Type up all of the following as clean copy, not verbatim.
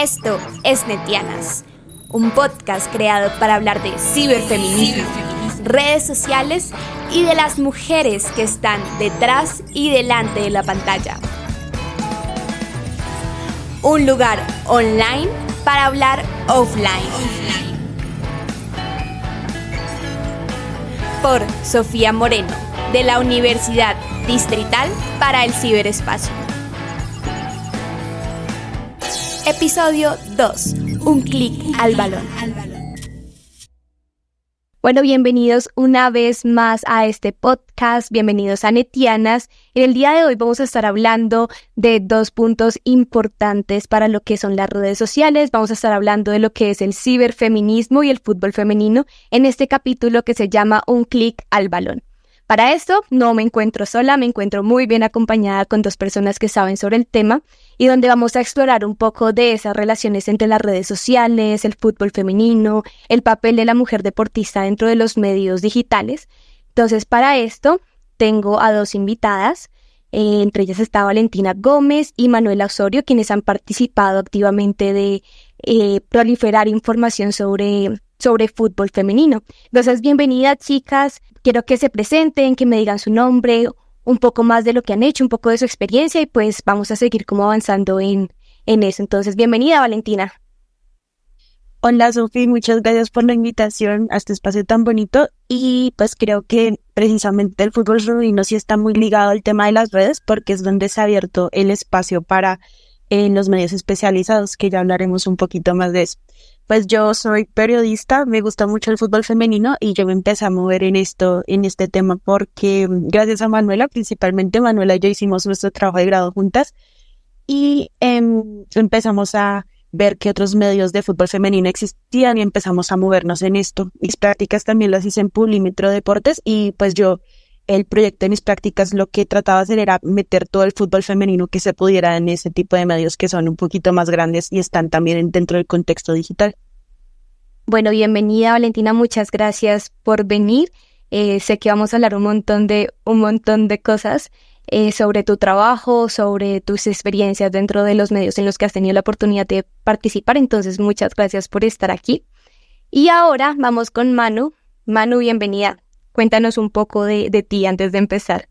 Esto es Netianas, un podcast creado para hablar de ciberfeminismo, redes sociales y de las mujeres que están detrás y delante de la pantalla. Un lugar online para hablar offline. Por Sofía Moreno, de la Universidad Distrital para el Ciberespacio. Episodio 2. Un clic al balón. Bueno, bienvenidos una vez más a este podcast, bienvenidos a Netianas. En el día de hoy vamos a estar hablando de dos puntos importantes para lo que son las redes sociales. Vamos a estar hablando de lo que es el ciberfeminismo y el fútbol femenino en este capítulo que se llama Un clic al balón. Para esto no me encuentro sola, me encuentro muy bien acompañada con dos personas que saben sobre el tema y donde vamos a explorar un poco de esas relaciones entre las redes sociales, el fútbol femenino, el papel de la mujer deportista dentro de los medios digitales. Entonces, para esto tengo a dos invitadas, entre ellas está Valentina Gómez y Manuela Osorio, quienes han participado activamente de proliferar información sobre fútbol femenino. Entonces, bienvenidas, chicas. Quiero que se presenten, que me digan su nombre, un poco más de lo que han hecho, un poco de su experiencia y pues vamos a seguir como avanzando en eso. Entonces, bienvenida, Valentina. Hola, Sofi, muchas gracias por la invitación a este espacio tan bonito y pues creo que precisamente el fútbol femenino sí está muy ligado al tema de las redes porque es donde se ha abierto el espacio para los medios especializados, que ya hablaremos un poquito más de eso. Pues yo soy periodista, me gusta mucho el fútbol femenino y yo me empecé a mover en este tema porque gracias a Manuela, principalmente Manuela y yo hicimos nuestro trabajo de grado juntas y empezamos a ver que otros medios de fútbol femenino existían y empezamos a movernos en esto. Mis prácticas también las hice en Pulímetro Deportes y pues el proyecto de mis prácticas lo que trataba de hacer era meter todo el fútbol femenino que se pudiera en ese tipo de medios que son un poquito más grandes y están también dentro del contexto digital. Bueno, bienvenida, Valentina, muchas gracias por venir. Sé que vamos a hablar un montón de cosas sobre tu trabajo, sobre tus experiencias dentro de los medios en los que has tenido la oportunidad de participar, entonces muchas gracias por estar aquí. Y ahora vamos con Manu. Manu, bienvenida. Cuéntanos un poco de ti antes de empezar.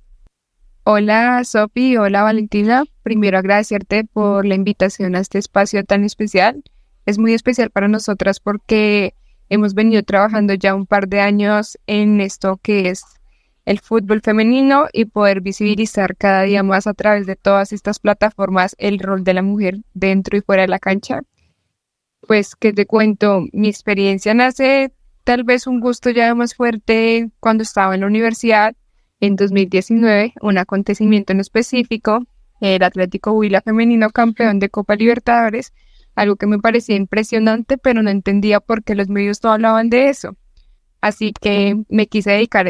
Hola Sofi, hola Valentina. Primero agradecerte por la invitación a este espacio tan especial. Es muy especial para nosotras porque hemos venido trabajando ya un par de años en esto que es el fútbol femenino y poder visibilizar cada día más a través de todas estas plataformas el rol de la mujer dentro y fuera de la cancha. Pues que te cuento, mi experiencia nace tal vez un gusto ya más fuerte cuando estaba en la universidad en 2019, un acontecimiento en específico, el Atlético Huila femenino campeón de Copa Libertadores, algo que me parecía impresionante, pero no entendía por qué los medios no hablaban de eso. Así que me quise dedicar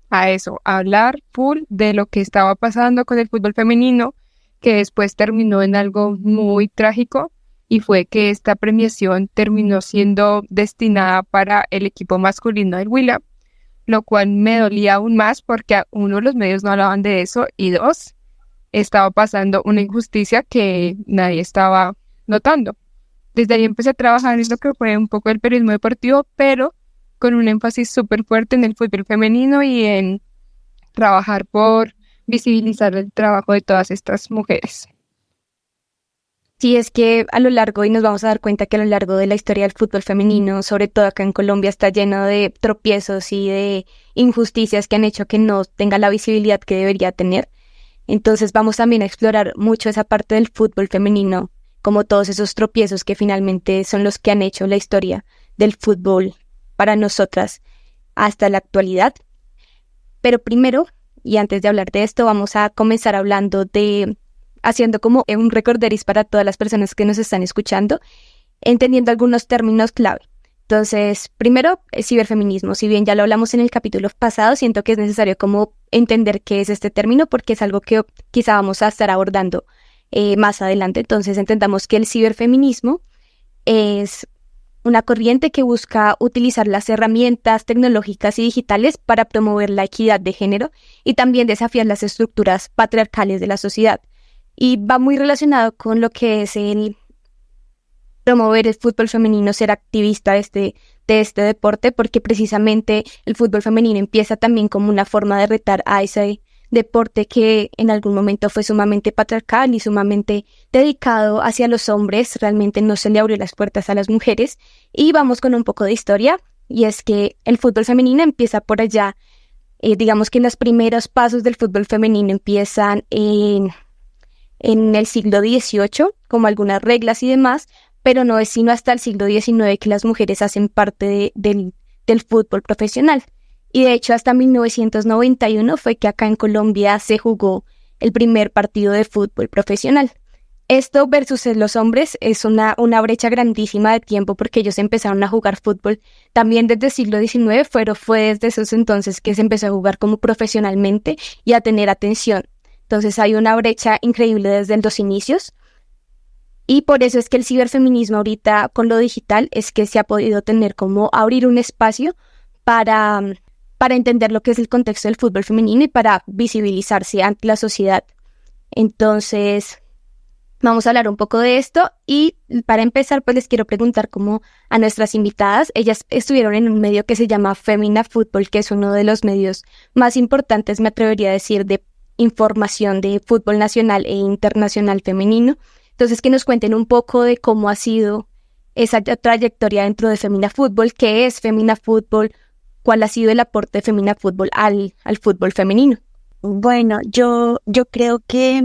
a hablar full de lo que estaba pasando con el fútbol femenino, que después terminó en algo muy trágico, y fue que esta premiación terminó siendo destinada para el equipo masculino del Huila, lo cual me dolía aún más porque uno, los medios no hablaban de eso, y dos, estaba pasando una injusticia que nadie estaba notando. Desde ahí empecé a trabajar en lo que fue un poco el periodismo deportivo, pero con un énfasis súper fuerte en el fútbol femenino y en trabajar por visibilizar el trabajo de todas estas mujeres. Sí, es que a lo largo, y nos vamos a dar cuenta que a lo largo de la historia del fútbol femenino, sobre todo acá en Colombia, está lleno de tropiezos y de injusticias que han hecho que no tenga la visibilidad que debería tener. Entonces vamos también a explorar mucho esa parte del fútbol femenino, como todos esos tropiezos que finalmente son los que han hecho la historia del fútbol para nosotras hasta la actualidad. Pero primero, y antes de hablar de esto, vamos a comenzar haciendo como un recorderis para todas las personas que nos están escuchando, entendiendo algunos términos clave. Entonces, primero, el ciberfeminismo. Si bien ya lo hablamos en el capítulo pasado, siento que es necesario como entender qué es este término porque es algo que quizá vamos a estar abordando más adelante. Entonces, entendamos que el ciberfeminismo es una corriente que busca utilizar las herramientas tecnológicas y digitales para promover la equidad de género y también desafiar las estructuras patriarcales de la sociedad. Y va muy relacionado con lo que es promover el fútbol femenino, ser activista de este deporte, porque precisamente el fútbol femenino empieza también como una forma de retar a ese deporte que en algún momento fue sumamente patriarcal y sumamente dedicado hacia los hombres. Realmente no se le abrió las puertas a las mujeres. Y vamos con un poco de historia, y es que el fútbol femenino empieza por allá. Digamos que los primeros pasos del fútbol femenino empiezan en el siglo XVIII, como algunas reglas y demás, pero no es sino hasta el siglo XIX que las mujeres hacen parte del fútbol profesional. Y de hecho hasta 1991 fue que acá en Colombia se jugó el primer partido de fútbol profesional. Esto versus los hombres es una brecha grandísima de tiempo, porque ellos empezaron a jugar fútbol también desde el siglo XIX, fue desde esos entonces que se empezó a jugar como profesionalmente y a tener atención. Entonces hay una brecha increíble desde los inicios. Y por eso es que el ciberfeminismo ahorita con lo digital es que se ha podido tener como abrir un espacio para entender lo que es el contexto del fútbol femenino y para visibilizarse ante la sociedad. Entonces, vamos a hablar un poco de esto, y para empezar pues les quiero preguntar como a nuestras invitadas. Ellas estuvieron en un medio que se llama Femina Fútbol, que es uno de los medios más importantes, me atrevería a decir, de información de fútbol nacional e internacional femenino. Entonces, que nos cuenten un poco de cómo ha sido esa trayectoria dentro de Femina Fútbol, qué es Femina Fútbol, cuál ha sido el aporte de Femina Fútbol al fútbol femenino. Bueno, yo creo que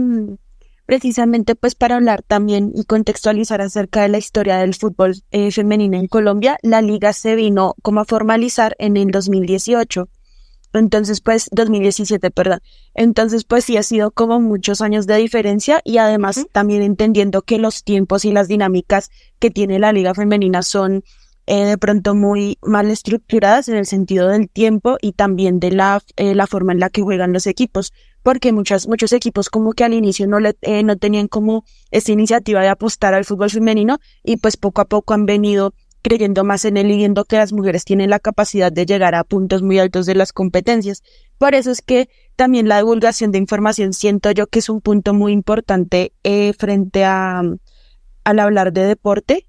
precisamente pues para hablar también y contextualizar acerca de la historia del fútbol femenino en Colombia, la liga se vino como a formalizar en el 2018. Entonces, pues, 2017, perdón. Entonces, pues sí ha sido como muchos años de diferencia, y además también entendiendo que los tiempos y las dinámicas que tiene la liga femenina son de pronto muy mal estructuradas en el sentido del tiempo y también de la forma en la que juegan los equipos, porque muchos equipos como que al inicio no tenían como esta iniciativa de apostar al fútbol femenino, y pues poco a poco han venido creyendo más en él y viendo que las mujeres tienen la capacidad de llegar a puntos muy altos de las competencias. Por eso es que también la divulgación de información siento yo que es un punto muy importante frente al hablar de deporte,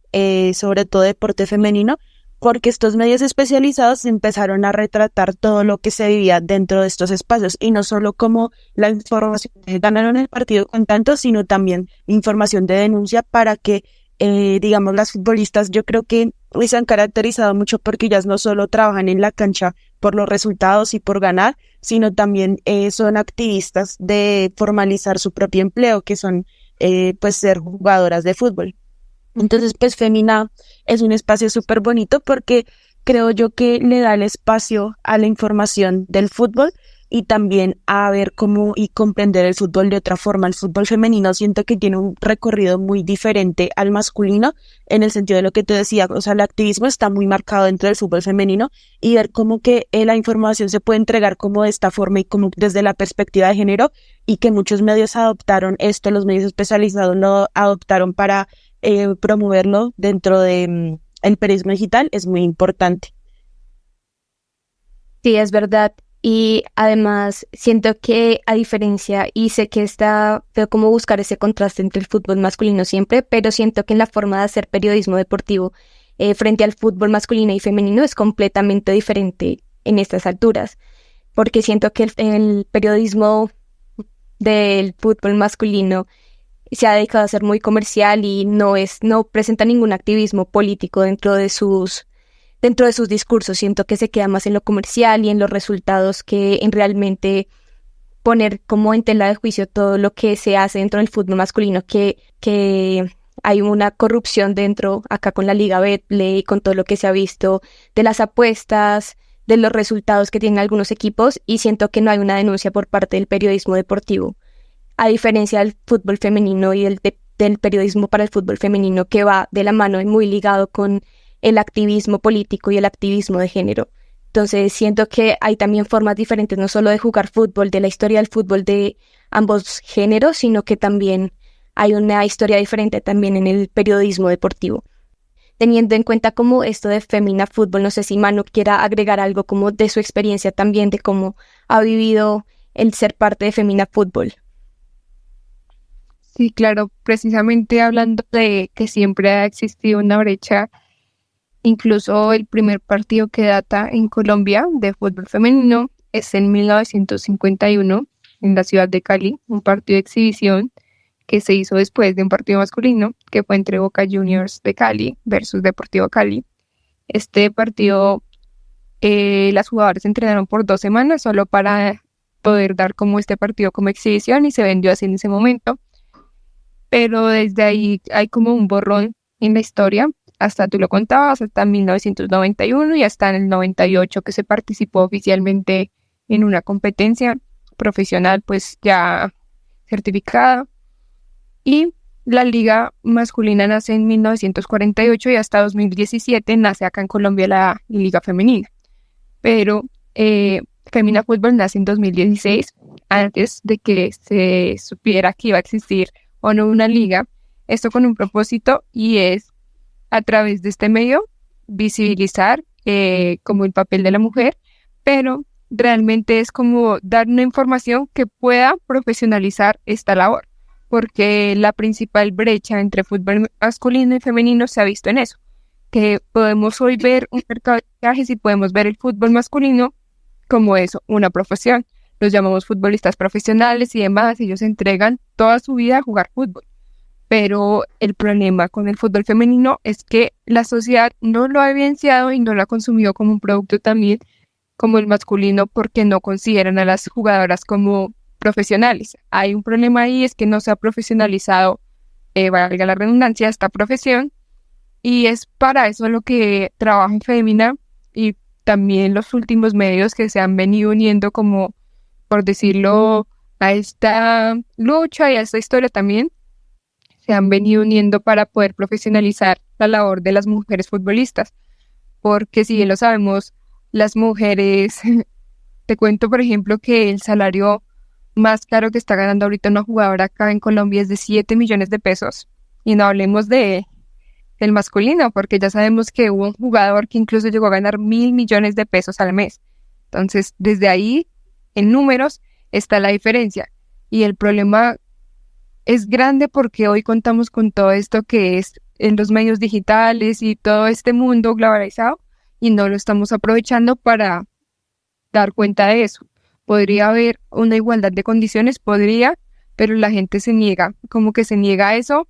sobre todo deporte femenino, porque estos medios especializados empezaron a retratar todo lo que se vivía dentro de estos espacios, y no solo como la información de ganaron el partido con tanto, sino también información de denuncia para que digamos, las futbolistas, yo creo que se han caracterizado mucho porque ellas no solo trabajan en la cancha por los resultados y por ganar, sino también son activistas de formalizar su propio empleo, que son pues ser jugadoras de fútbol. Entonces, pues Femina es un espacio súper bonito porque creo yo que le da el espacio a la información del fútbol y también a ver cómo y comprender el fútbol de otra forma. El fútbol femenino siento que tiene un recorrido muy diferente al masculino, en el sentido de lo que te decía, o sea, el activismo está muy marcado dentro del fútbol femenino, y ver cómo que la información se puede entregar como de esta forma y como desde la perspectiva de género, y que muchos medios adoptaron esto, los medios especializados lo adoptaron para promoverlo dentro de el periodismo digital, es muy importante. Sí, es verdad. Y además siento que a diferencia, y sé que veo cómo buscar ese contraste entre el fútbol masculino siempre, pero siento que en la forma de hacer periodismo deportivo frente al fútbol masculino y femenino es completamente diferente en estas alturas, porque siento que el periodismo del fútbol masculino se ha dedicado a ser muy comercial y no presenta ningún activismo político dentro de sus discursos. Siento que se queda más en lo comercial y en los resultados que en realmente poner como en tela de juicio todo lo que se hace dentro del fútbol masculino, que hay una corrupción dentro, acá con la Liga Betplay, con todo lo que se ha visto de las apuestas, de los resultados que tienen algunos equipos, y siento que no hay una denuncia por parte del periodismo deportivo, a diferencia del fútbol femenino y del periodismo para el fútbol femenino, que va de la mano y muy ligado con el activismo político y el activismo de género. Entonces siento que hay también formas diferentes, no solo de jugar fútbol, de la historia del fútbol de ambos géneros, sino que también hay una historia diferente también en el periodismo deportivo. Teniendo en cuenta como esto de Femina Fútbol, no sé si Manu quiera agregar algo como de su experiencia también, de cómo ha vivido el ser parte de Femina Fútbol. Sí, claro, precisamente hablando de que siempre ha existido una brecha, incluso el primer partido que data en Colombia de fútbol femenino es en 1951 en la ciudad de Cali, un partido de exhibición que se hizo después de un partido masculino que fue entre Boca Juniors de Cali versus Deportivo Cali. Este partido, las jugadoras entrenaron por 2 semanas solo para poder dar como este partido como exhibición y se vendió así en ese momento. Pero desde ahí hay como un borrón en la historia, hasta tú lo contabas, hasta 1991 y hasta en el 98 que se participó oficialmente en una competencia profesional pues ya certificada. Y la liga masculina nace en 1948 y hasta 2017 nace acá en Colombia la liga femenina. Pero Femina Fútbol nace en 2016, antes de que se supiera que iba a existir o no una liga. Esto con un propósito y es a través de este medio visibilizar como el papel de la mujer, pero realmente es como dar una información que pueda profesionalizar esta labor, porque la principal brecha entre fútbol masculino y femenino se ha visto en eso, que podemos hoy ver un mercado de fichajes y podemos ver el fútbol masculino como eso, una profesión. Los llamamos futbolistas profesionales y demás, ellos entregan toda su vida a jugar fútbol. Pero el problema con el fútbol femenino es que la sociedad no lo ha evidenciado y no lo ha consumido como un producto también como el masculino porque no consideran a las jugadoras como profesionales. Hay un problema ahí, es que no se ha profesionalizado, valga la redundancia, esta profesión, y es para eso lo que trabaja en Femina y también los últimos medios que se han venido uniendo como, por decirlo, a esta lucha y a esta historia también, se han venido uniendo para poder profesionalizar la labor de las mujeres futbolistas, porque si bien lo sabemos, las mujeres, te cuento por ejemplo que el salario más caro que está ganando ahorita una jugadora acá en Colombia es de 7 millones de pesos, y no hablemos del masculino, porque ya sabemos que hubo un jugador que incluso llegó a ganar 1.000 millones de pesos al mes. Entonces, desde ahí, en números, está la diferencia, y el problema es grande porque hoy contamos con todo esto que es en los medios digitales y todo este mundo globalizado y no lo estamos aprovechando para dar cuenta de eso. Podría haber una igualdad de condiciones, podría, pero la gente se niega, como que se niega a eso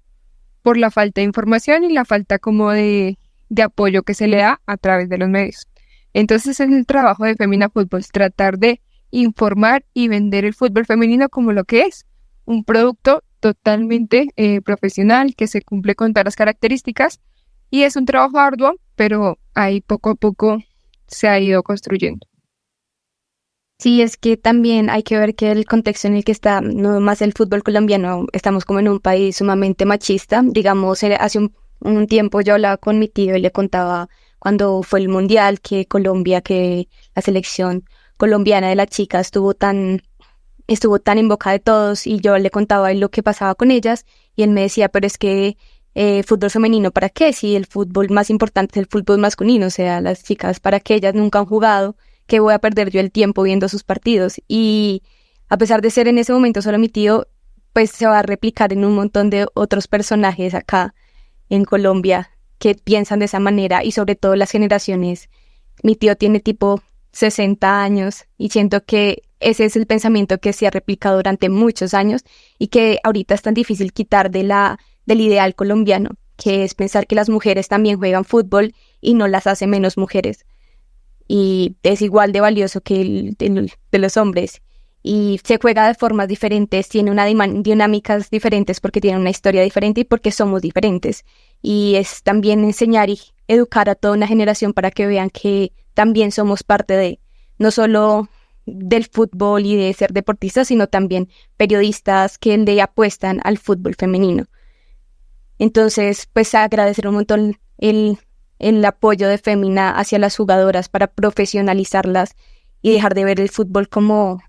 por la falta de información y la falta como de apoyo que se le da a través de los medios. Entonces es el trabajo de Femina Fútbol, tratar de informar y vender el fútbol femenino como lo que es, un producto totalmente profesional que se cumple con todas las características y es un trabajo arduo, pero ahí poco a poco se ha ido construyendo. Sí, es que también hay que ver que el contexto en el que está, no más el fútbol colombiano, estamos como en un país sumamente machista. Digamos, hace un tiempo yo hablaba con mi tío y le contaba cuando fue el Mundial que Colombia, que la selección colombiana de las chicas estuvo tan en boca de todos y yo le contaba lo que pasaba con ellas y él me decía, pero es que fútbol femenino, ¿para qué? Si el fútbol más importante es el fútbol masculino, o sea, las chicas, ¿para qué? Ellas nunca han jugado, ¿qué voy a perder yo el tiempo viendo sus partidos? Y a pesar de ser en ese momento solo mi tío, pues se va a replicar en un montón de otros personajes acá en Colombia que piensan de esa manera y sobre todo las generaciones. Mi tío tiene tipo 60 años y siento que ese es el pensamiento que se ha replicado durante muchos años y que ahorita es tan difícil quitar del ideal colombiano, que es pensar que las mujeres también juegan fútbol y no las hace menos mujeres. Y es igual de valioso que el de los hombres. Y se juega de formas diferentes, tiene dinámicas diferentes porque tiene una historia diferente y porque somos diferentes. Y es también enseñar y educar a toda una generación para que vean que también somos parte de, no solo del fútbol y de ser deportistas, sino también periodistas que le apuestan al fútbol femenino. Entonces, pues agradecer un montón el apoyo de Femina hacia las jugadoras para profesionalizarlas y dejar de ver el fútbol como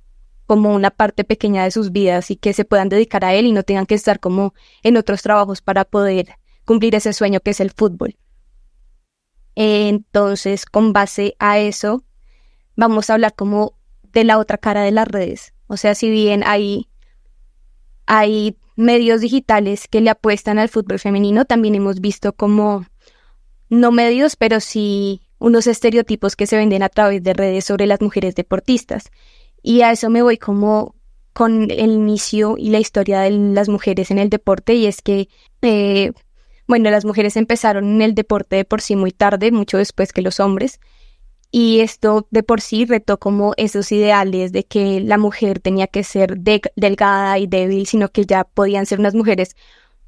una parte pequeña de sus vidas y que se puedan dedicar a él y no tengan que estar como en otros trabajos para poder cumplir ese sueño que es el fútbol. Entonces, con base a eso, vamos a hablar como de la otra cara de las redes. O sea, si bien hay medios digitales que le apuestan al fútbol femenino, también hemos visto como, no medios, pero sí unos estereotipos que se venden a través de redes sobre las mujeres deportistas. Y a eso me voy como con el inicio y la historia de las mujeres en el deporte, y es que, las mujeres empezaron en el deporte de por sí muy tarde, mucho después que los hombres, y esto de por sí retó como esos ideales de que la mujer tenía que ser delgada y débil, sino que ya podían ser unas mujeres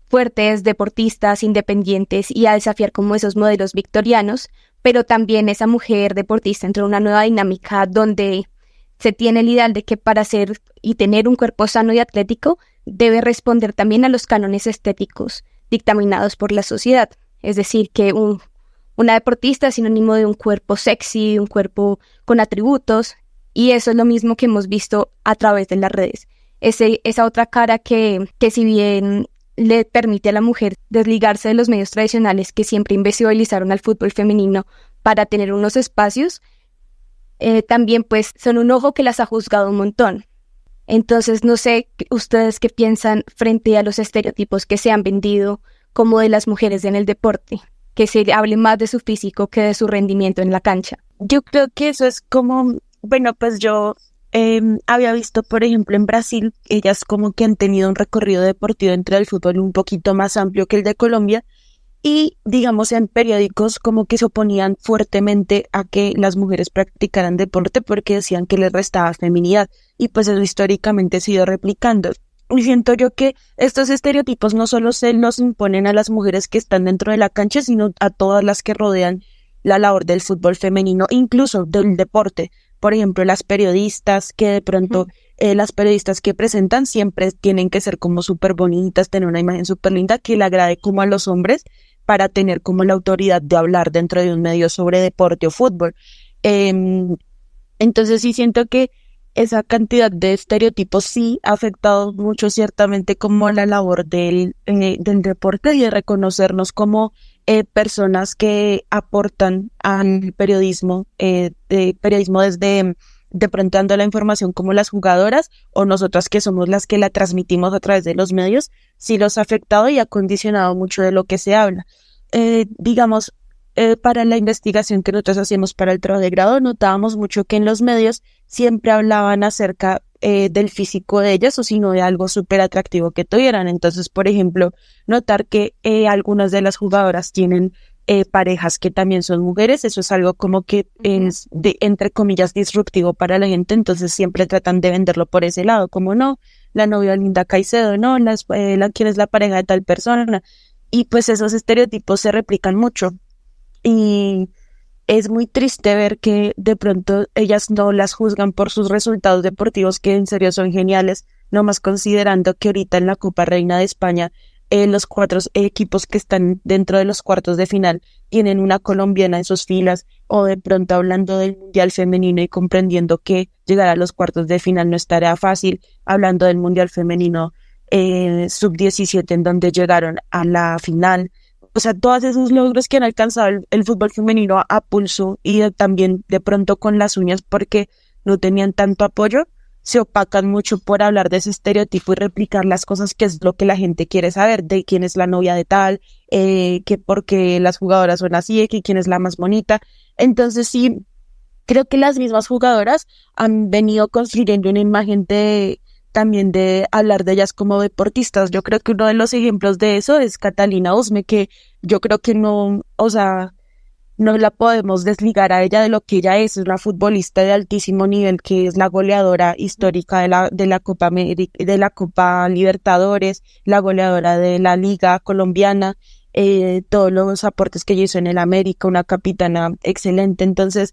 fuertes, deportistas, independientes, y a desafiar como esos modelos victorianos, pero también esa mujer deportista entró en una nueva dinámica donde se tiene el ideal de que para ser y tener un cuerpo sano y atlético debe responder también a los cánones estéticos dictaminados por la sociedad. Es decir, que una deportista es sinónimo de un cuerpo sexy, un cuerpo con atributos, y eso es lo mismo que hemos visto a través de las redes. Esa otra cara que si bien le permite a la mujer desligarse de los medios tradicionales que siempre invisibilizaron al fútbol femenino para tener unos espacios, también pues son un ojo que las ha juzgado un montón. Entonces no sé ustedes qué piensan frente a los estereotipos que se han vendido como de las mujeres en el deporte, que se hable más de su físico que de su rendimiento en la cancha. Yo creo que eso es como, bueno, pues yo había visto, por ejemplo, en Brasil, ellas como que han tenido un recorrido deportivo dentro del fútbol un poquito más amplio que el de Colombia, y digamos en periódicos como que se oponían fuertemente a que las mujeres practicaran deporte porque decían que les restaba feminidad, y pues eso históricamente se ha ido replicando. Y siento yo que estos estereotipos no solo se los imponen a las mujeres que están dentro de la cancha, sino a todas las que rodean la labor del fútbol femenino, incluso del deporte. Por ejemplo, las periodistas que de pronto, las periodistas que presentan siempre tienen que ser como súper bonitas, tener una imagen súper linda que le agrade como a los hombres para tener como la autoridad de hablar dentro de un medio sobre deporte o fútbol. Entonces sí siento que esa cantidad de estereotipos sí ha afectado mucho ciertamente como la labor del deporte y de reconocernos como personas que aportan al periodismo, de periodismo desde de pronto dando la información como las jugadoras o nosotras que somos las que la transmitimos a través de los medios, sí los ha afectado y ha condicionado mucho de lo que se habla. Digamos, para la investigación que nosotros hacíamos para el trabajo de grado, notábamos mucho que en los medios siempre hablaban acerca del físico de ellas o sino de algo súper atractivo que tuvieran. Entonces, por ejemplo, notar que algunas de las jugadoras tienen parejas que también son mujeres, eso es algo como que es entre comillas disruptivo para la gente, entonces siempre tratan de venderlo por ese lado, como no, la novia de Linda Caicedo, no, quién es la pareja de tal persona, y pues esos estereotipos se replican mucho. Y es muy triste ver que de pronto ellas no las juzgan por sus resultados deportivos, que en serio son geniales, nomás considerando que ahorita en la Copa Reina de España los 4 equipos que están dentro de los cuartos de final tienen una colombiana en sus filas, o de pronto hablando del Mundial Femenino y comprendiendo que llegar a los cuartos de final no es tarea fácil, hablando del Mundial Femenino sub-17 en donde llegaron a la final. O sea, todos esos logros que han alcanzado el fútbol femenino a pulso y también de pronto con las uñas porque no tenían tanto apoyo, se opacan mucho por hablar de ese estereotipo y replicar las cosas que es lo que la gente quiere saber, de quién es la novia de tal, que porque las jugadoras son así, que quién es la más bonita. Entonces sí, creo que las mismas jugadoras han venido construyendo una imagen también de hablar de ellas como deportistas. Yo creo que uno de los ejemplos de eso es Catalina Usme, que yo creo que no, o sea, no la podemos desligar a ella de lo que ella es una futbolista de altísimo nivel, que es la goleadora histórica de la Copa América, de la Copa Libertadores, la goleadora de la Liga Colombiana, todos los aportes que ella hizo en el América, una capitana excelente. Entonces,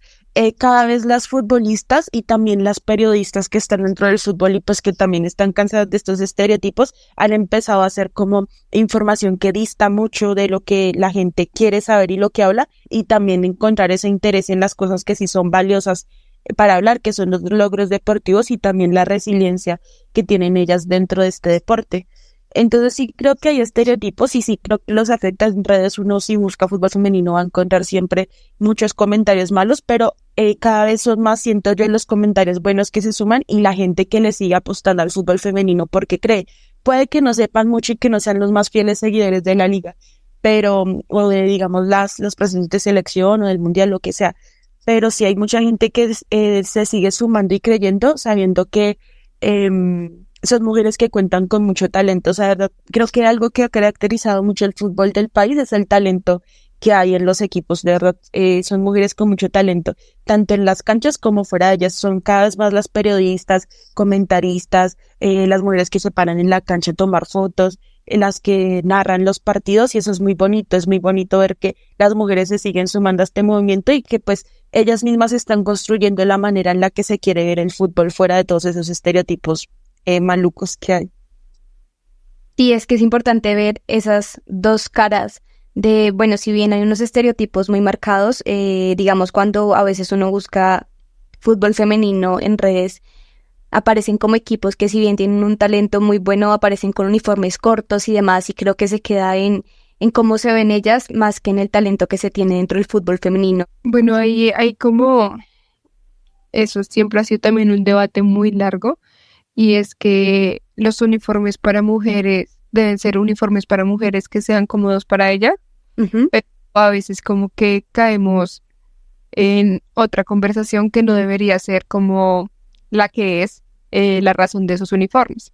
cada vez las futbolistas y también las periodistas que están dentro del fútbol y pues que también están cansadas de estos estereotipos, han empezado a hacer como información que dista mucho de lo que la gente quiere saber y lo que habla, y también encontrar ese interés en las cosas que sí son valiosas para hablar, que son los logros deportivos y también la resiliencia que tienen ellas dentro de este deporte. Entonces sí creo que hay estereotipos y sí creo que los afecta en redes. Uno si busca fútbol femenino va a encontrar siempre muchos comentarios malos, pero cada vez son más, siento yo, los comentarios buenos que se suman y la gente que le sigue apostando al fútbol femenino porque cree. puede que no sepan mucho y que no sean los más fieles seguidores de la liga, pero, o de, digamos, los procesos de selección o del mundial, lo que sea. Pero sí hay mucha gente que se sigue sumando y creyendo, sabiendo que son mujeres que cuentan con mucho talento. O sea, verdad, creo que algo que ha caracterizado mucho el fútbol del país es el talento que hay en los equipos. De verdad, son mujeres con mucho talento, tanto en las canchas como fuera de ellas. Son cada vez más las periodistas, comentaristas, las mujeres que se paran en la cancha a tomar fotos, las que narran los partidos, y eso es muy bonito ver que las mujeres se siguen sumando a este movimiento y que pues ellas mismas están construyendo la manera en la que se quiere ver el fútbol fuera de todos esos estereotipos malucos que hay. Sí, es que es importante ver esas dos caras de, bueno, si bien hay unos estereotipos muy marcados, digamos, cuando a veces uno busca fútbol femenino en redes, aparecen como equipos que si bien tienen un talento muy bueno, aparecen con uniformes cortos y demás, y creo que se queda en cómo se ven ellas más que en el talento que se tiene dentro del fútbol femenino. Bueno, ahí hay como, eso siempre ha sido también un debate muy largo, y es que los uniformes para mujeres deben ser uniformes para mujeres que sean cómodos para ellas, pero a veces como que caemos en otra conversación que no debería ser como la que es la razón de esos uniformes.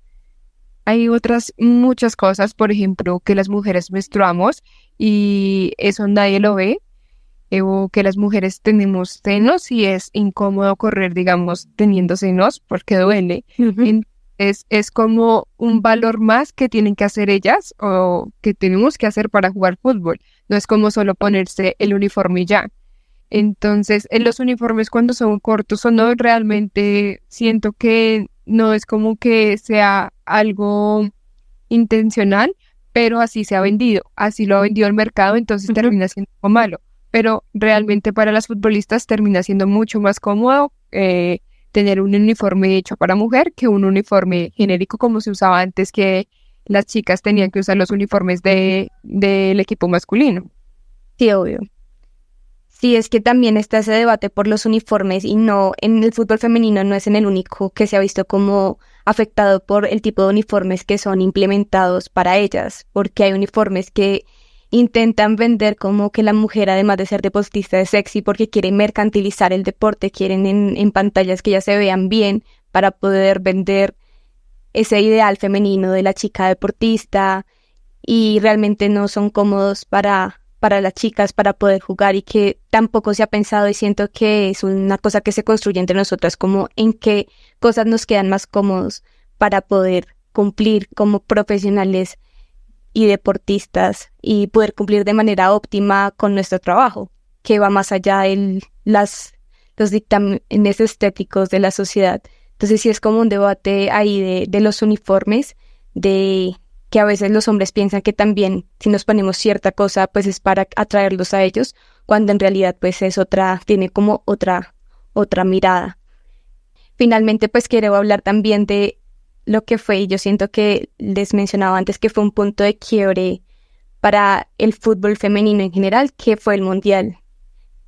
Hay otras muchas cosas, por ejemplo, que las mujeres menstruamos y eso nadie lo ve, o que las mujeres tenemos senos y es incómodo correr, digamos, teniendo senos porque duele. Entonces es como un valor más que tienen que hacer ellas o que tenemos que hacer para jugar fútbol. No es como solo ponerse el uniforme y ya. Entonces, en los uniformes cuando son cortos o no, realmente siento que no es como que sea algo intencional, pero así se ha vendido, así lo ha vendido el mercado, entonces termina siendo algo malo. Pero realmente para las futbolistas termina siendo mucho más cómodo tener un uniforme hecho para mujer que un uniforme genérico como se usaba antes, que las chicas tenían que usar los uniformes del equipo masculino. Sí, obvio. Sí, es que también está ese debate por los uniformes y no, en el fútbol femenino no es en el único que se ha visto como afectado por el tipo de uniformes que son implementados para ellas, porque hay uniformes que intentan vender como que la mujer, además de ser deportista, es sexy porque quieren mercantilizar el deporte, quieren en pantallas que ya se vean bien para poder vender ese ideal femenino de la chica deportista, y realmente no son cómodos para las chicas para poder jugar, y que tampoco se ha pensado, y siento que es una cosa que se construye entre nosotras, como en qué cosas nos quedan más cómodos para poder cumplir como profesionales y deportistas y poder cumplir de manera óptima con nuestro trabajo, que va más allá de los dictámenes estéticos de la sociedad. Entonces sí es como un debate ahí de los uniformes, de que a veces los hombres piensan que también si nos ponemos cierta cosa pues es para atraerlos a ellos, cuando en realidad pues es tiene como otra mirada. Finalmente pues quiero hablar también de lo que fue, y yo siento que les mencionaba antes que fue un punto de quiebre para el fútbol femenino en general, que fue el Mundial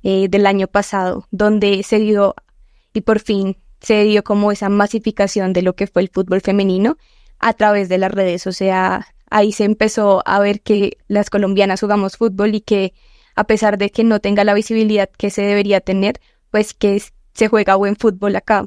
del año pasado, donde se dio y por fin se dio como esa masificación de lo que fue el fútbol femenino a través de las redes. O sea, ahí se empezó a ver que las colombianas jugamos fútbol y que a pesar de que no tenga la visibilidad que se debería tener, pues que se juega buen fútbol acá.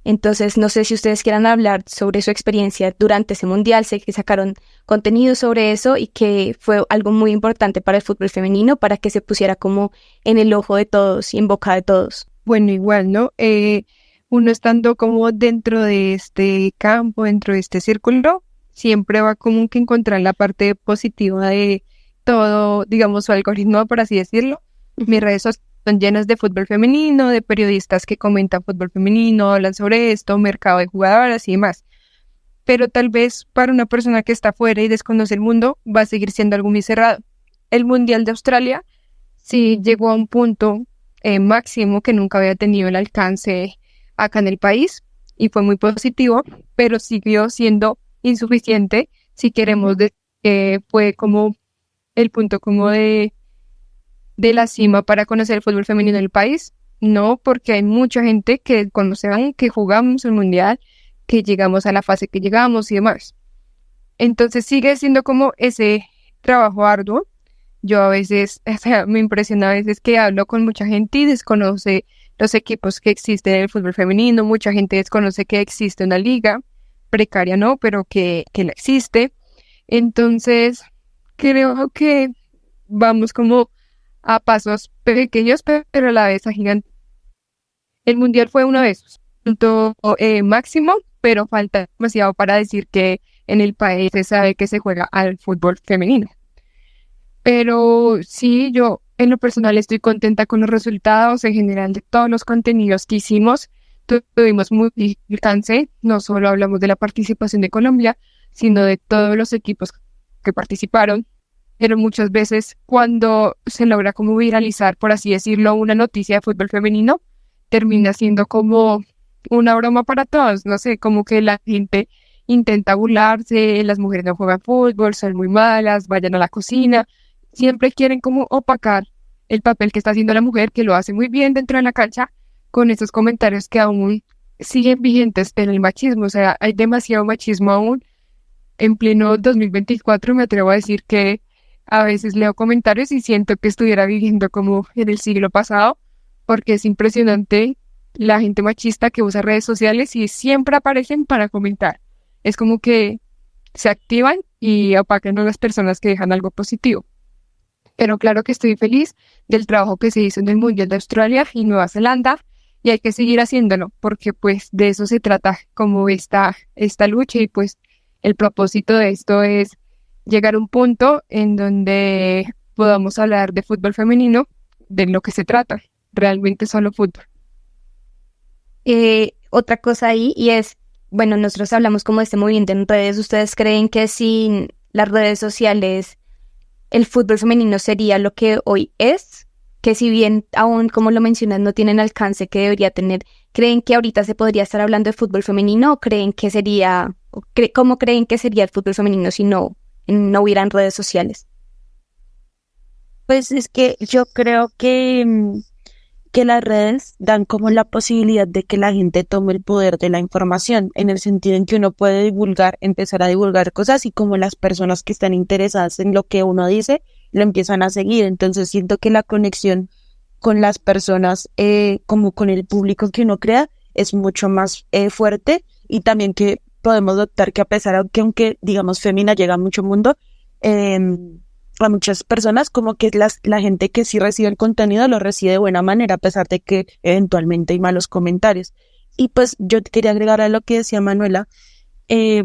Entonces, no sé si ustedes quieran hablar sobre su experiencia durante ese mundial. Sé que sacaron contenido sobre eso y que fue algo muy importante para el fútbol femenino, para que se pusiera como en el ojo de todos y en boca de todos. Bueno, igual, ¿no? Uno estando como dentro de este campo, dentro de este círculo, siempre va como que encontrar la parte positiva de todo, digamos, su algoritmo, por así decirlo. Mis redes sociales son llenas de fútbol femenino, de periodistas que comentan fútbol femenino, hablan sobre esto, mercado de jugadoras y demás. Pero tal vez para una persona que está afuera y desconoce el mundo, va a seguir siendo algo muy cerrado. El Mundial de Australia sí llegó a un punto máximo que nunca había tenido el alcance acá en el país y fue muy positivo, pero siguió siendo insuficiente si queremos decir que fue como el punto como de la cima para conocer el fútbol femenino del país. No, porque hay mucha gente que conocemos, que jugamos el mundial, que llegamos a la fase que llegamos y demás. Entonces sigue siendo como ese trabajo arduo. Yo a veces, o sea, me impresiona a veces que hablo con mucha gente y desconoce los equipos que existen en el fútbol femenino. Mucha gente desconoce que existe una liga, precaria no, pero que la existe. Entonces, creo que vamos como a pasos pequeños, pero a la vez a gigantes. El mundial fue uno de esos, punto máximo, pero falta demasiado para decir que en el país se sabe que se juega al fútbol femenino. Pero sí, yo en lo personal estoy contenta con los resultados en general de todos los contenidos que hicimos. Tuvimos muy alcance, no solo hablamos de la participación de Colombia, sino de todos los equipos que participaron. Pero muchas veces cuando se logra como viralizar, por así decirlo, una noticia de fútbol femenino, termina siendo como una broma para todos. No sé, como que la gente intenta burlarse, las mujeres no juegan fútbol, son muy malas, vayan a la cocina. Siempre quieren como opacar el papel que está haciendo la mujer, que lo hace muy bien dentro de la cancha, con esos comentarios que aún siguen vigentes en el machismo. O sea, hay demasiado machismo aún. En pleno 2024 me atrevo a decir que a veces leo comentarios y siento que estuviera viviendo como en el siglo pasado, porque es impresionante la gente machista que usa redes sociales y siempre aparecen para comentar. Es como que se activan y opacan a las personas que dejan algo positivo. Pero claro que estoy feliz del trabajo que se hizo en el Mundial de Australia y Nueva Zelanda y hay que seguir haciéndolo porque pues de eso se trata como esta lucha y pues el propósito de esto es llegar a un punto en donde podamos hablar de fútbol femenino, de lo que se trata, realmente solo fútbol. Otra cosa ahí y es, bueno, nosotros hablamos como de este movimiento en redes. ¿Ustedes creen que sin las redes sociales el fútbol femenino sería lo que hoy es? Que si bien aún, como lo mencionas, no tienen alcance que debería tener, ¿creen que ahorita se podría estar hablando de fútbol femenino o creen que sería, cómo creen que sería el fútbol femenino si no hubieran redes sociales? Pues es que yo creo que las redes dan como la posibilidad de que la gente tome el poder de la información, en el sentido en que uno puede empezar a divulgar cosas y como las personas que están interesadas en lo que uno dice, lo empiezan a seguir. Entonces siento que la conexión con las personas, como con el público que uno crea, es mucho más fuerte y también que podemos notar que a pesar de que aunque digamos Femina llega a mucho mundo, a muchas personas, como que la gente que sí recibe el contenido lo recibe de buena manera, a pesar de que eventualmente hay malos comentarios. Y pues yo te quería agregar a lo que decía Manuela.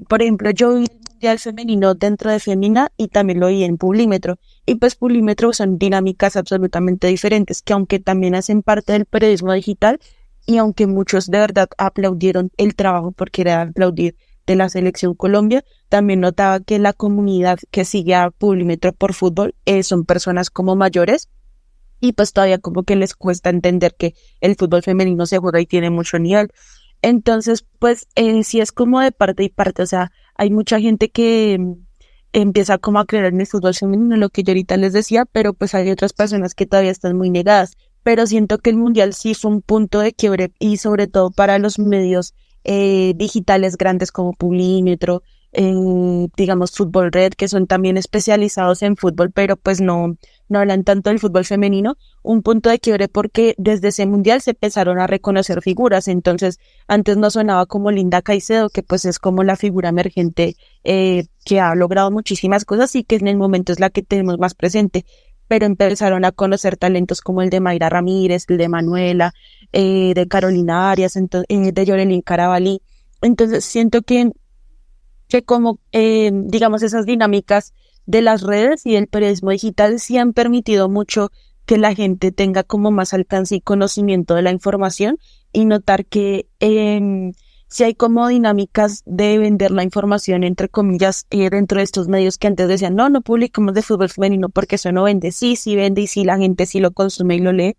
Por ejemplo, yo vi el Mundial Femenino dentro de Femina y también lo vi en Publímetro. Y pues Publímetro son dinámicas absolutamente diferentes, que aunque también hacen parte del periodismo digital, y aunque muchos de verdad aplaudieron el trabajo porque era aplaudir de la selección Colombia, también notaba que la comunidad que sigue a Publímetro por fútbol son personas como mayores y pues todavía como que les cuesta entender que el fútbol femenino se juega y tiene mucho nivel. Entonces pues sí es como de parte y parte, o sea, hay mucha gente que empieza como a creer en el fútbol femenino, lo que yo ahorita les decía, pero pues hay otras personas que todavía están muy negadas. Pero siento que el Mundial sí fue un punto de quiebre y sobre todo para los medios digitales grandes como Publímetro, digamos Fútbol Red, que son también especializados en fútbol, pero pues no hablan tanto del fútbol femenino, un punto de quiebre porque desde ese mundial se empezaron a reconocer figuras. Entonces antes no sonaba como Linda Caicedo, que pues es como la figura emergente que ha logrado muchísimas cosas y que en el momento es la que tenemos más presente, pero empezaron a conocer talentos como el de Mayra Ramírez, el de Manuela, de Carolina Arias, de Yorelín Carabalí. Entonces siento que como, digamos, esas dinámicas de las redes y el periodismo digital sí han permitido mucho que la gente tenga como más alcance y conocimiento de la información y notar que si hay como dinámicas de vender la información, entre comillas, dentro de estos medios que antes decían, no publicamos de fútbol femenino porque eso no vende. Sí vende y sí la gente sí lo consume y lo lee.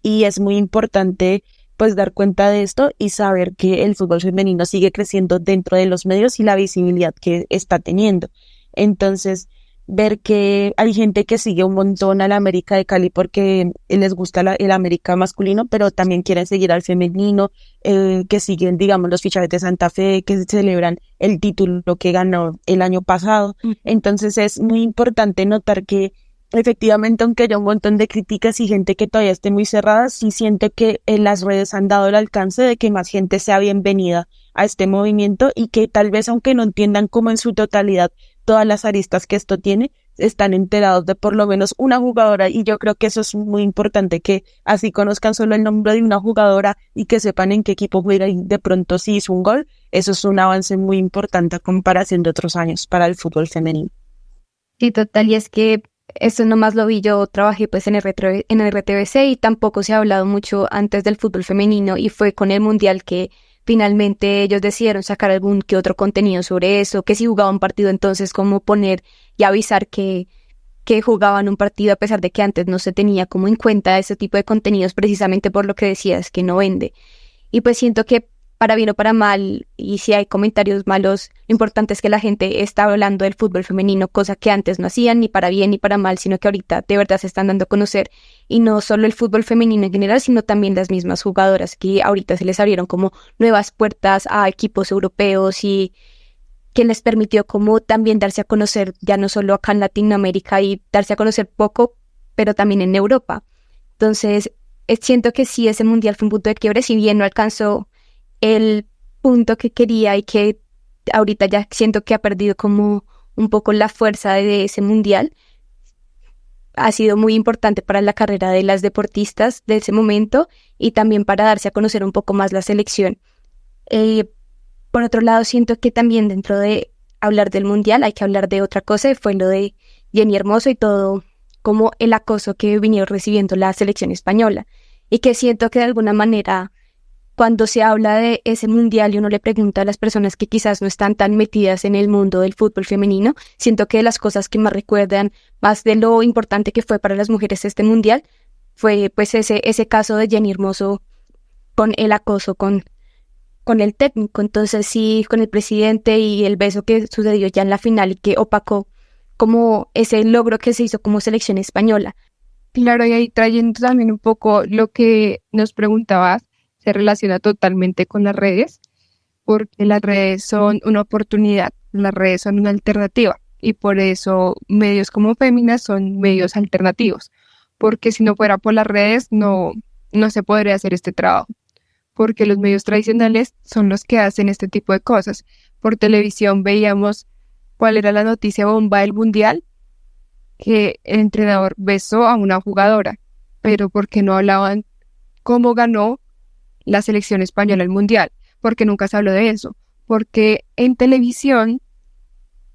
Y es muy importante pues dar cuenta de esto y saber que el fútbol femenino sigue creciendo dentro de los medios y la visibilidad que está teniendo. Entonces, ver que hay gente que sigue un montón al América de Cali porque les gusta el América masculino, pero también quieren seguir al femenino, que siguen, digamos, los fichajes de Santa Fe, que celebran el título que ganó el año pasado. Entonces es muy importante notar que efectivamente, aunque haya un montón de críticas y gente que todavía esté muy cerrada, sí siento que las redes han dado el alcance de que más gente sea bienvenida a este movimiento y que tal vez, aunque no entiendan como en su totalidad todas las aristas que esto tiene, están enterados de por lo menos una jugadora, y yo creo que eso es muy importante, que así conozcan solo el nombre de una jugadora y que sepan en qué equipo juega y de pronto si hizo un gol. Eso es un avance muy importante a comparación de otros años para el fútbol femenino. Sí, total, y es que eso nomás lo vi yo, trabajé pues en RTBC y tampoco se ha hablado mucho antes del fútbol femenino, y fue con el Mundial que finalmente ellos decidieron sacar algún que otro contenido sobre eso, que si jugaban un partido entonces como poner y avisar que jugaban un partido, a pesar de que antes no se tenía como en cuenta ese tipo de contenidos, precisamente por lo que decías, que no vende. Y pues siento que para bien o para mal, y si hay comentarios malos, lo importante es que la gente está hablando del fútbol femenino, cosa que antes no hacían, ni para bien ni para mal, sino que ahorita de verdad se están dando a conocer, y no solo el fútbol femenino en general, sino también las mismas jugadoras, que ahorita se les abrieron como nuevas puertas a equipos europeos, y que les permitió como también darse a conocer, ya no solo acá en Latinoamérica, y darse a conocer poco, pero también en Europa. Entonces, siento que sí, ese mundial fue un punto de quiebre, si bien no alcanzó el punto que quería, y que ahorita ya siento que ha perdido como un poco la fuerza de ese mundial. Ha sido muy importante para la carrera de las deportistas de ese momento, y también para darse a conocer un poco más la selección. Por otro lado, siento que también dentro de hablar del mundial hay que hablar de otra cosa, y fue lo de Jenny Hermoso y todo como el acoso que vinieron recibiendo la selección española, y que siento que de alguna manera, cuando se habla de ese mundial y uno le pregunta a las personas que quizás no están tan metidas en el mundo del fútbol femenino, siento que de las cosas que más recuerdan, más de lo importante que fue para las mujeres este mundial, fue pues ese caso de Jenny Hermoso con el acoso con el técnico. Entonces sí, con el presidente, y el beso que sucedió ya en la final y que opacó como ese logro que se hizo como selección española. Claro, y ahí trayendo también un poco lo que nos preguntabas, se relaciona totalmente con las redes, porque las redes son una oportunidad, las redes son una alternativa, y por eso medios como Féminas son medios alternativos, porque si no fuera por las redes no se podría hacer este trabajo, porque los medios tradicionales son los que hacen este tipo de cosas. Por televisión veíamos cuál era la noticia bomba del mundial, que el entrenador besó a una jugadora, pero porque no hablaban cómo ganó la selección española el mundial, porque nunca se habló de eso, porque en televisión,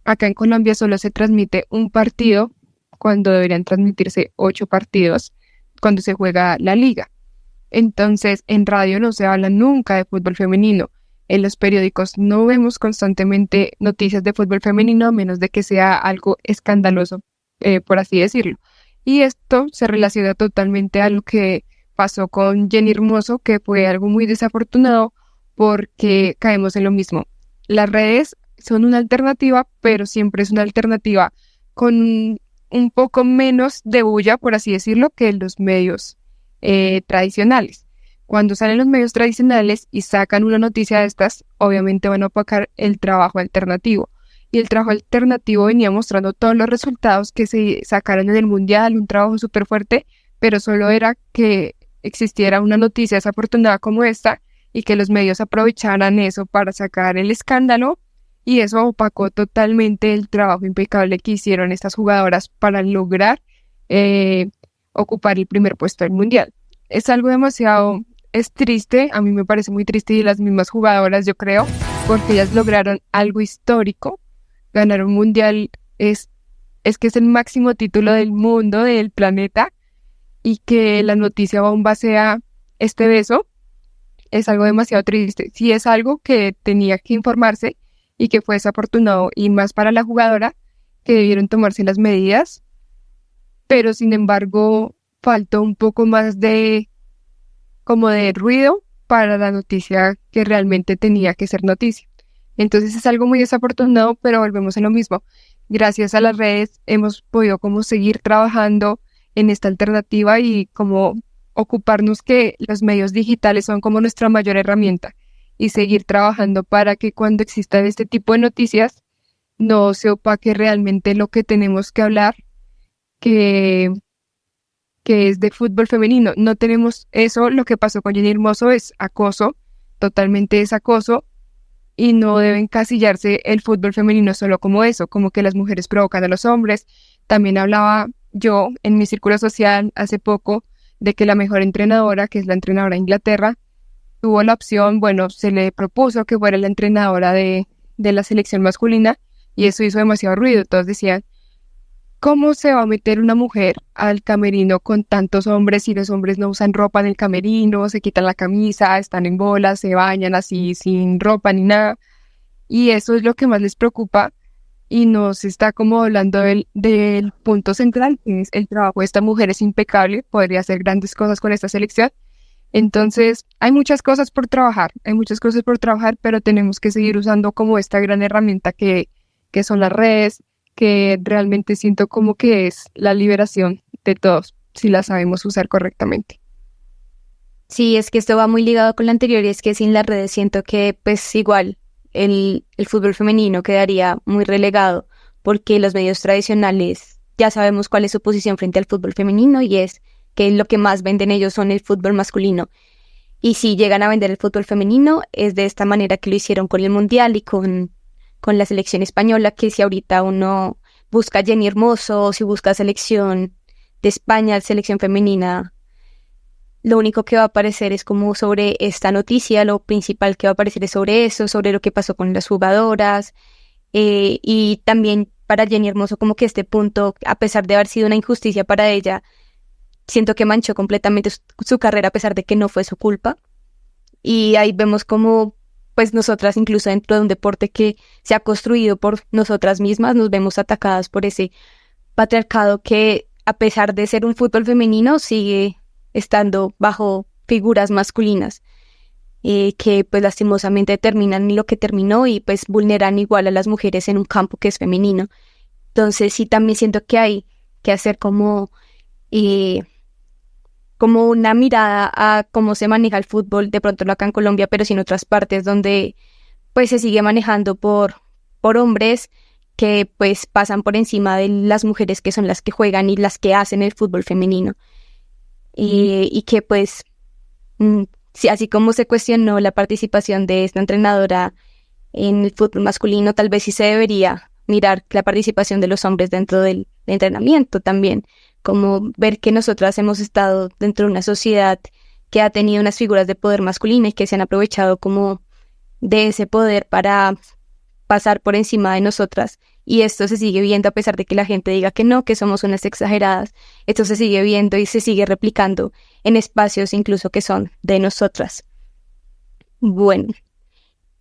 acá en Colombia solo se transmite un partido, cuando deberían transmitirse 8 partidos, cuando se juega la liga. Entonces, en radio no se habla nunca de fútbol femenino. En los periódicos no vemos constantemente noticias de fútbol femenino, a menos de que sea algo escandaloso, por así decirlo. Y esto se relaciona totalmente a lo que pasó con Jenny Hermoso, que fue algo muy desafortunado, porque caemos en lo mismo. Las redes son una alternativa, pero siempre es una alternativa con un poco menos de bulla, por así decirlo, que los medios tradicionales. Cuando salen los medios tradicionales y sacan una noticia de estas, obviamente van a opacar el trabajo alternativo. Y el trabajo alternativo venía mostrando todos los resultados que se sacaron en el mundial, un trabajo súper fuerte, pero solo era que existiera una noticia desafortunada como esta, y que los medios aprovecharan eso para sacar el escándalo, y eso opacó totalmente el trabajo impecable que hicieron estas jugadoras para lograr ocupar el primer puesto del mundial. Es algo demasiado, es triste, a mí me parece muy triste, y las mismas jugadoras, yo creo, porque ellas lograron algo histórico. Ganar un mundial es que es el máximo título del mundo, del planeta, y que la noticia bomba sea este beso, es algo demasiado triste. Sí, es algo que tenía que informarse y que fue desafortunado, y más para la jugadora, que debieron tomarse las medidas, pero sin embargo faltó un poco más de ruido para la noticia que realmente tenía que ser noticia. Entonces es algo muy desafortunado, pero volvemos a lo mismo. gracias a las redes hemos podido como seguir trabajando en esta alternativa y como ocuparnos que los medios digitales son como nuestra mayor herramienta y seguir trabajando para que cuando existan este tipo de noticias no se opaque realmente lo que tenemos que hablar, que, que es de fútbol femenino. No tenemos eso, lo que pasó con Jenny Hermoso es acoso, totalmente es acoso, y no debe encasillarse el fútbol femenino solo como eso, como que las mujeres provocan a los hombres. También hablaba yo en mi círculo social hace poco de que la mejor entrenadora, que es la entrenadora de Inglaterra, tuvo la opción, bueno, se le propuso que fuera la entrenadora de la selección masculina y eso hizo demasiado ruido. Todos decían, ¿cómo se va a meter una mujer al camerino con tantos hombres si los hombres no usan ropa en el camerino, se quitan la camisa, están en bolas, se bañan así sin ropa ni nada? Y eso es lo que más les preocupa y nos está como hablando del punto central, que es el trabajo de esta mujer es impecable, podría hacer grandes cosas con esta selección. Entonces, hay muchas cosas por trabajar, pero tenemos que seguir usando como esta gran herramienta que son las redes, que realmente siento como que es la liberación de todos, si la sabemos usar correctamente. Sí, es que esto va muy ligado con lo anterior y es que sin las redes siento que pues igual el fútbol femenino quedaría muy relegado porque los medios tradicionales ya sabemos cuál es su posición frente al fútbol femenino y es que lo que más venden ellos son el fútbol masculino. Y si llegan a vender el fútbol femenino es de esta manera que lo hicieron con el Mundial y con la selección española, que si ahorita uno busca a Jenny Hermoso o si busca selección de España, selección femenina, lo único que va a aparecer es como sobre esta noticia, lo principal que va a aparecer es sobre eso, sobre lo que pasó con las jugadoras, y también para Jenny Hermoso como que este punto, a pesar de haber sido una injusticia para ella, siento que manchó completamente su carrera a pesar de que no fue su culpa. Y ahí vemos como pues nosotras incluso dentro de un deporte que se ha construido por nosotras mismas, nos vemos atacadas por ese patriarcado que a pesar de ser un fútbol femenino sigue estando bajo figuras masculinas que pues lastimosamente terminan lo que terminó y pues vulneran igual a las mujeres en un campo que es femenino. Entonces sí también siento que hay que hacer como una mirada a cómo se maneja el fútbol, de pronto no acá en Colombia, pero sí en otras partes donde pues se sigue manejando por hombres que pues pasan por encima de las mujeres que son las que juegan y las que hacen el fútbol femenino. Y que pues, sí, así como se cuestionó la participación de esta entrenadora en el fútbol masculino, tal vez sí se debería mirar la participación de los hombres dentro del entrenamiento también, como ver que nosotras hemos estado dentro de una sociedad que ha tenido unas figuras de poder masculino y que se han aprovechado como de ese poder para pasar por encima de nosotras. Y esto se sigue viendo a pesar de que la gente diga que no, que somos unas exageradas. Esto se sigue viendo y se sigue replicando en espacios incluso que son de nosotras. Bueno,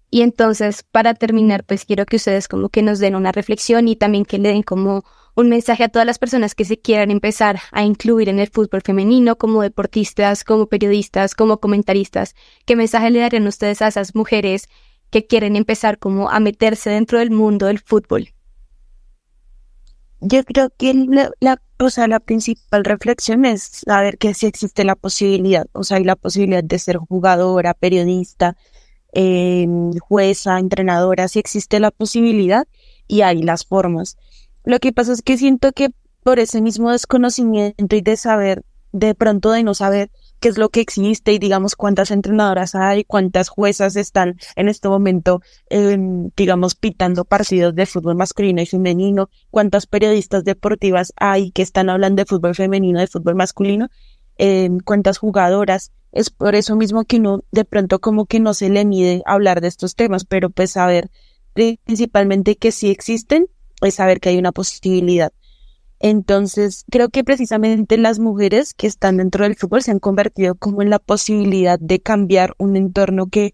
y entonces para terminar, pues quiero que ustedes como que nos den una reflexión y también que le den como un mensaje a todas las personas que se quieran empezar a incluir en el fútbol femenino como deportistas, como periodistas, como comentaristas. ¿Qué mensaje le darían ustedes a esas mujeres que quieren empezar como a meterse dentro del mundo del fútbol? Yo creo que la principal reflexión es saber que sí existe la posibilidad, o sea, hay la posibilidad de ser jugadora, periodista, jueza, entrenadora, sí existe la posibilidad y hay las formas. Lo que pasa es que siento que por ese mismo desconocimiento y de saber, de pronto de no saber qué es lo que existe y digamos cuántas entrenadoras hay, cuántas juezas están en este momento, digamos, pitando partidos de fútbol masculino y femenino, cuántas periodistas deportivas hay que están hablando de fútbol femenino, de fútbol masculino, cuántas jugadoras. Es por eso mismo que uno de pronto como que no se le mide hablar de estos temas, pero pues saber principalmente que sí existen, es saber que hay una posibilidad. Entonces, creo que precisamente las mujeres que están dentro del fútbol se han convertido como en la posibilidad de cambiar un entorno que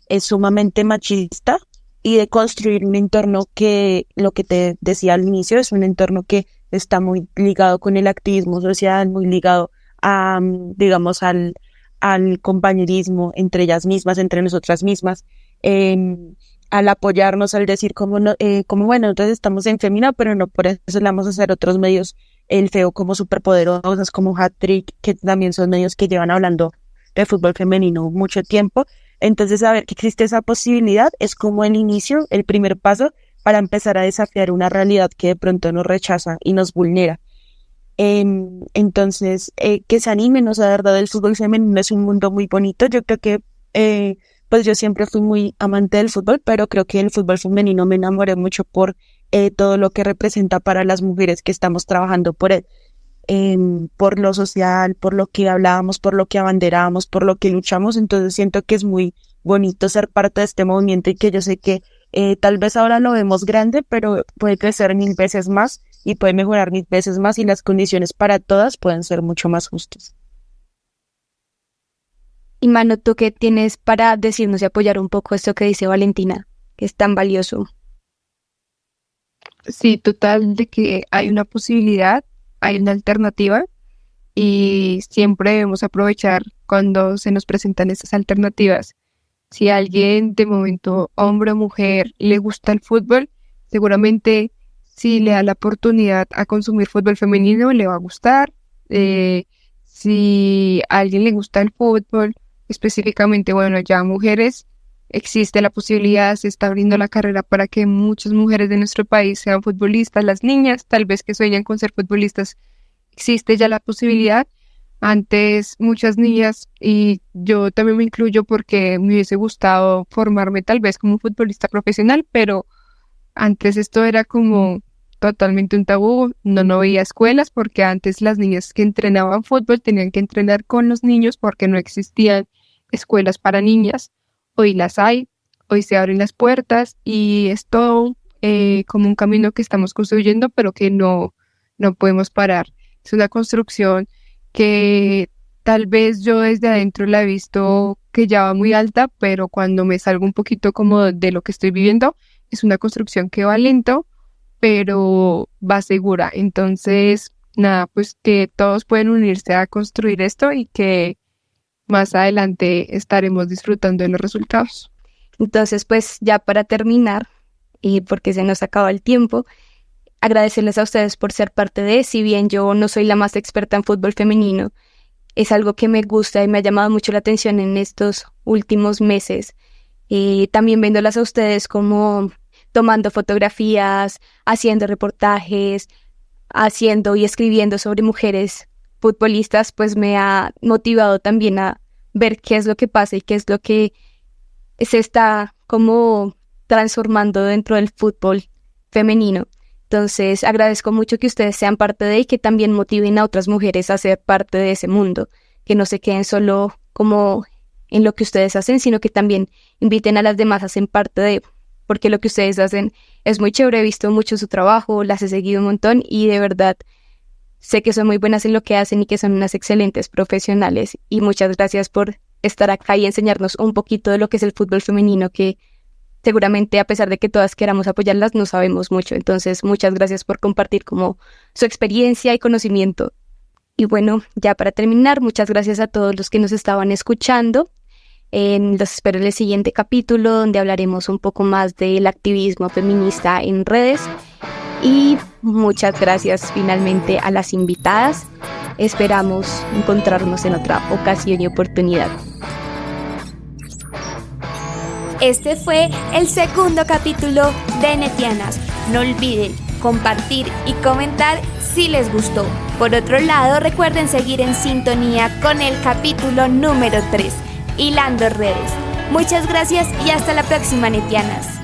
es sumamente machista y de construir un entorno que, lo que te decía al inicio, es un entorno que está muy ligado con el activismo social, muy ligado a, digamos, al compañerismo entre ellas mismas, entre nosotras mismas. al apoyarnos, al decir como, no, como bueno, entonces estamos en Femina, pero no por eso le vamos a hacer otros medios el feo como superpoderosas, como Hat-Trick, que también son medios que llevan hablando de fútbol femenino mucho tiempo. Entonces, saber que existe esa posibilidad es como el inicio, el primer paso para empezar a desafiar una realidad que de pronto nos rechaza y nos vulnera. Entonces, que se animen, o sea, de verdad, el fútbol femenino es un mundo muy bonito. Yo creo que, pues yo siempre fui muy amante del fútbol, pero creo que el fútbol femenino me enamoré mucho por todo lo que representa para las mujeres que estamos trabajando por él, por lo social, por lo que hablábamos, por lo que abanderamos, por lo que luchamos. Entonces siento que es muy bonito ser parte de este movimiento y que yo sé que tal vez ahora lo vemos grande, pero puede crecer 1000 veces más y puede mejorar 1000 veces más y las condiciones para todas pueden ser mucho más justas. Y Manu, ¿tú qué tienes para decirnos y apoyar un poco esto que dice Valentina, que es tan valioso? Sí, total, de que hay una posibilidad, hay una alternativa y siempre debemos aprovechar cuando se nos presentan estas alternativas. Si a alguien de momento, hombre o mujer, le gusta el fútbol, seguramente si le da la oportunidad a consumir fútbol femenino, le va a gustar. Si a alguien le gusta el fútbol, específicamente, bueno, ya mujeres, existe la posibilidad, se está abriendo la carrera para que muchas mujeres de nuestro país sean futbolistas, las niñas, tal vez que sueñan con ser futbolistas, existe ya la posibilidad. Antes muchas niñas, y yo también me incluyo porque me hubiese gustado formarme tal vez como futbolista profesional, pero antes esto era como totalmente un tabú, no veía escuelas porque antes las niñas que entrenaban fútbol tenían que entrenar con los niños porque no existían escuelas para niñas. Hoy las hay, hoy se abren las puertas y es todo como un camino que estamos construyendo, pero que no podemos parar. Es una construcción que tal vez yo desde adentro la he visto que ya va muy alta, pero cuando me salgo un poquito como de lo que estoy viviendo, es una construcción que va lento, pero va segura. Entonces, nada, pues que todos pueden unirse a construir esto y que más adelante estaremos disfrutando de los resultados. Entonces, pues ya para terminar, y porque se nos acaba el tiempo, agradecerles a ustedes por ser parte de, si bien yo no soy la más experta en fútbol femenino, es algo que me gusta y me ha llamado mucho la atención en estos últimos meses. También viéndolas a ustedes como tomando fotografías, haciendo reportajes, haciendo y escribiendo sobre mujeres futbolistas, pues me ha motivado también a ver qué es lo que pasa y qué es lo que se está como transformando dentro del fútbol femenino. Entonces agradezco mucho que ustedes sean parte de y que también motiven a otras mujeres a ser parte de ese mundo, que no se queden solo como en lo que ustedes hacen, sino que también inviten a las demás a ser parte de, porque lo que ustedes hacen es muy chévere, he visto mucho su trabajo, las he seguido un montón y de verdad sé que son muy buenas en lo que hacen y que son unas excelentes profesionales y muchas gracias por estar acá y enseñarnos un poquito de lo que es el fútbol femenino, que seguramente a pesar de que todas queramos apoyarlas, no sabemos mucho. Entonces, muchas gracias por compartir como su experiencia y conocimiento. Y bueno, ya para terminar, muchas gracias a todos los que nos estaban escuchando. Los espero en el siguiente capítulo donde hablaremos un poco más del activismo feminista en redes. Y muchas gracias finalmente a las invitadas. Esperamos encontrarnos en otra ocasión y oportunidad. Este fue el segundo capítulo de Netianas. No olviden compartir y comentar si les gustó. Por otro lado, recuerden seguir en sintonía con el capítulo número 3, Hilando Redes. Muchas gracias y hasta la próxima, Netianas.